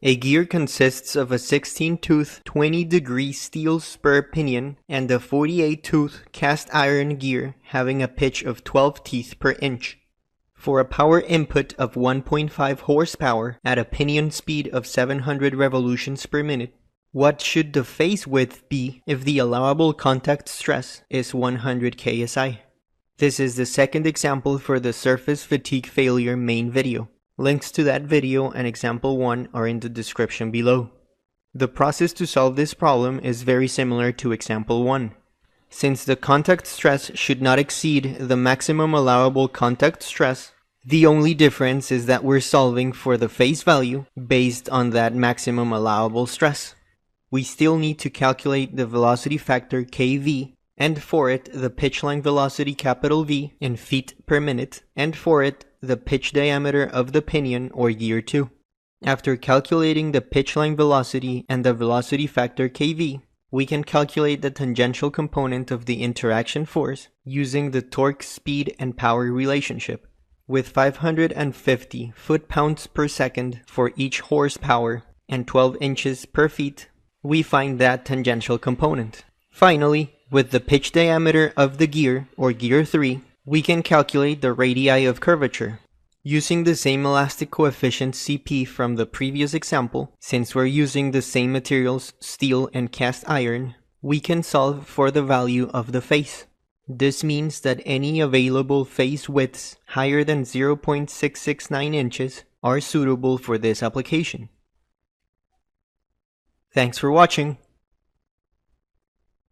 A gear consists of a 16-tooth 20-degree steel spur pinion and a 48-tooth cast iron gear having a pitch of 12 teeth per inch. For a power input of 1.5 horsepower at a pinion speed of 700 revolutions per minute, what should the face width be if the allowable contact stress is 100 kSI? This is the second example for the surface fatigue failure main video. Links to that video and example 1 are in the description below. The process to solve this problem is very similar to example 1. Since the contact stress should not exceed the maximum allowable contact stress, the only difference is that we're solving for the face value based on that maximum allowable stress. We still need to calculate the velocity factor kV, and for it the pitch line velocity capital V in feet per minute, and for it the pitch diameter of the pinion or gear 2. After calculating the pitch line velocity and the velocity factor kV, we can calculate the tangential component of the interaction force using the torque, speed, and power relationship. With 550 foot-pounds per second for each horsepower and 12 inches per feet, we find that tangential component. Finally, with the pitch diameter of the gear, or gear 3, we can calculate the radii of curvature. Using the same elastic coefficient Cp from the previous example, since we're using the same materials, steel and cast iron, we can solve for the value of the face. This means that any available face widths higher than 0.669 inches are suitable for this application. Thanks for watching.